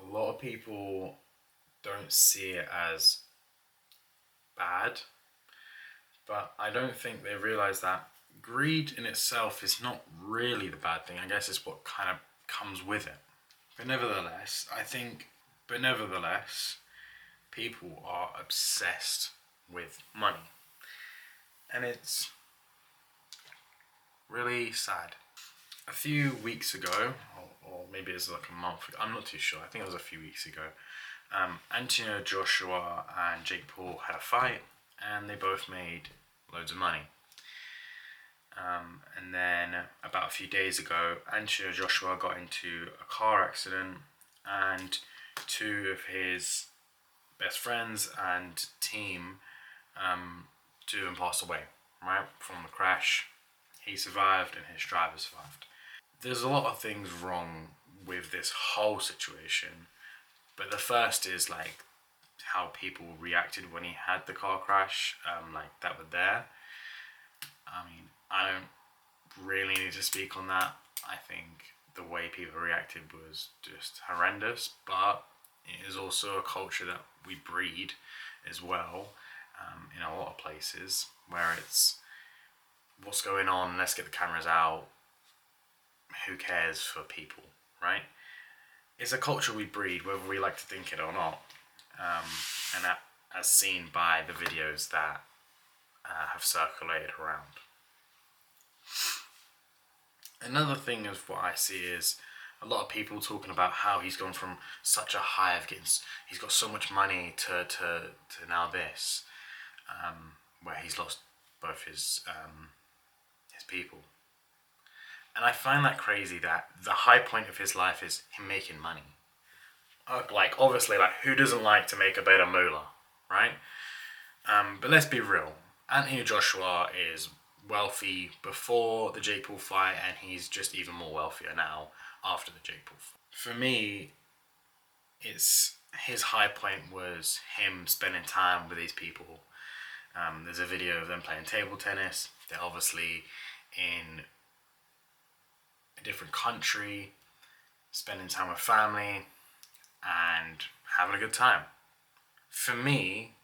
A lot of people don't see it as bad, but I don't think they realize that greed in itself is not really the bad thing. I guess it's what kind of comes with it. But nevertheless, people are obsessed with money. And it's really sad. A few weeks ago, or maybe it's like a month ago, I'm not too sure. I think it was a few weeks ago. Anthony Joshua and Jake Paul had a fight, and they both made loads of money. And then about a few days ago, Anthony Joshua got into a car accident, and two of his best friends and team, two of them passed away, right, from the crash. He survived, and his driver survived. There's a lot of things wrong with this whole situation, but the first is like how people reacted when he had the car crash, like that were there. I mean, I don't really need to speak on that. I think the way people reacted was just horrendous, but it is also a culture that we breed as well, in a lot of places where it's what's going on, let's get the cameras out, who cares for people, right? It's a culture we breed, whether we like to think it or not, and that, as seen by the videos that have circulated around. Another thing of what I see is a lot of people talking about how he's gone from such a high of getting, he's got so much money to now this, where he's lost both his people. And I find that crazy that the high point of his life is him making money. Like, obviously, like, who doesn't like to make a better moolah, right? But let's be real. Anthony Joshua is wealthy before the Jake Paul fight, and he's just even more wealthier now after the Jake Paul fight. For me, it's his high point was him spending time with these people. There's a video of them playing table tennis. They're obviously in a different country, spending time with family, and having a good time. For me,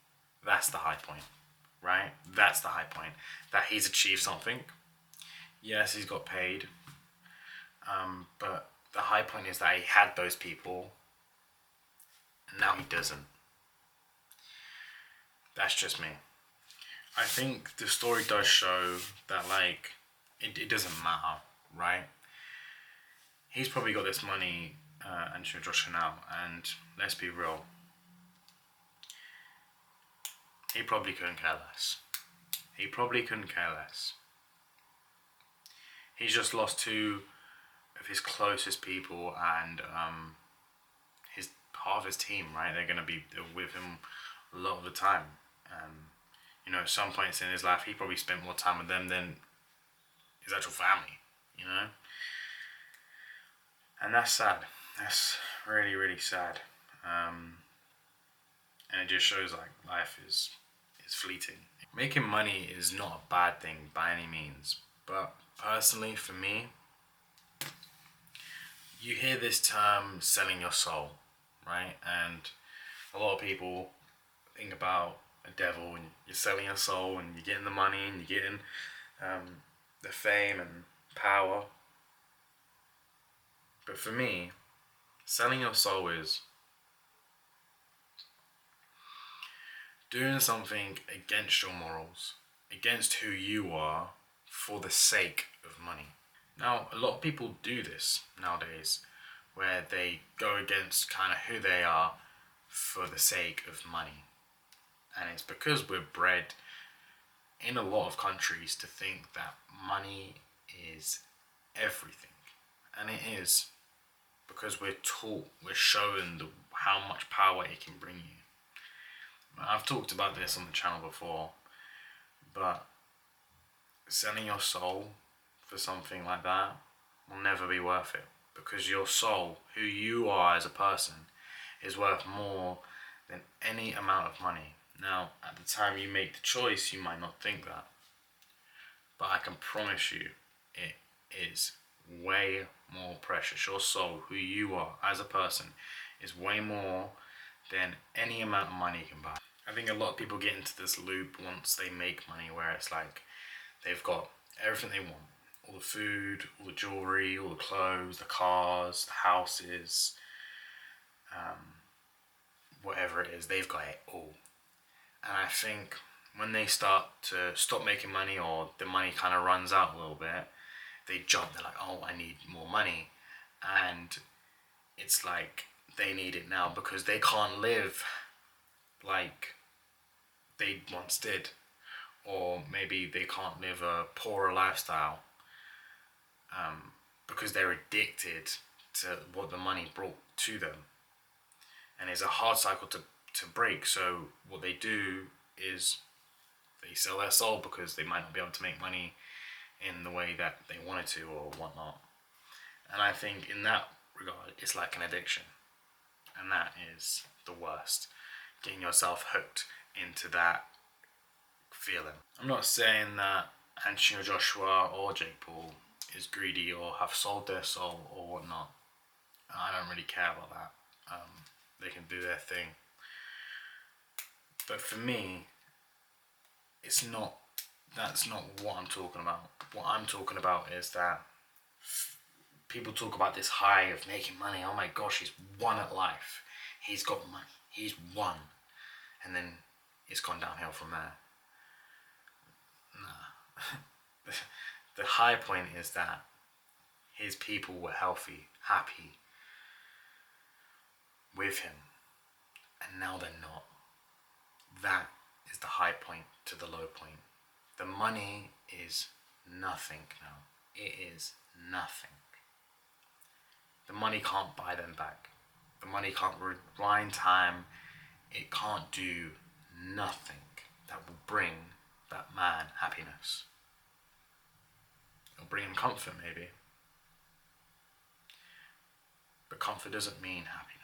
that's the high point, right? That's the high point. That he's achieved something. Yes, he's got paid, but the high point is that he had those people, and now he doesn't. That's just me. I think the story does show that, like, it doesn't matter, right? He's probably got this money, and Joshua now, and let's be real, he probably couldn't care less. He probably couldn't care less. He's just lost two of his closest people, and his part of his team, right? They're gonna be with him a lot of the time. At some points in his life, he probably spent more time with them than his actual family. And that's sad. That's really, really sad. And it just shows like life is fleeting. Making money is not a bad thing by any means, but personally for me, you hear this term selling your soul, right? And a lot of people think about a devil and you're selling your soul and you're getting the money and you're getting the fame and power. But for me, selling your soul is doing something against your morals, against who you are, for the sake of money. Now, a lot of people do this nowadays, where they go against kind of who they are for the sake of money. And it's because we're bred in a lot of countries to think that money is everything. And it is, because we're taught, we're shown how much power it can bring you. I've talked about this on the channel before, but selling your soul for something like that will never be worth it, because your soul, who you are as a person, is worth more than any amount of money. Now, at the time you make the choice, you might not think that, but I can promise you it is way more precious. Your soul, who you are as a person, is way more than any amount of money you can buy. I think a lot of people get into this loop once they make money where it's like they've got everything they want. All the food, all the jewelry, all the clothes, the cars, the houses, whatever it is, they've got it all. And I think when they start to stop making money or the money kind of runs out a little bit, they jump, they're like, oh, I need more money. And it's like they need it now because they can't live like they once did. Or maybe they can't live a poorer lifestyle because they're addicted to what the money brought to them. And it's a hard cycle to break. So what they do is they sell their soul because they might not be able to make money in the way that they wanted to or whatnot. And I think in that regard, it's like an addiction. And that is the worst. Getting yourself hooked into that feeling. I'm not saying that Anthony Joshua or Jake Paul is greedy or have sold their soul or whatnot. I don't really care about that. They can do their thing. But for me, that's not what I'm talking about. What I'm talking about is that people talk about this high of making money. Oh my gosh, he's won at life. He's got money. He's won. And then it's gone downhill from there. Nah. The high point is that his people were healthy, happy with him. And now they're not. That is the high point to the low point. The money is nothing now. It is nothing. The money can't buy them back. The money can't rewind time. It can't do nothing that will bring that man happiness. It'll bring him comfort maybe. But comfort doesn't mean happiness.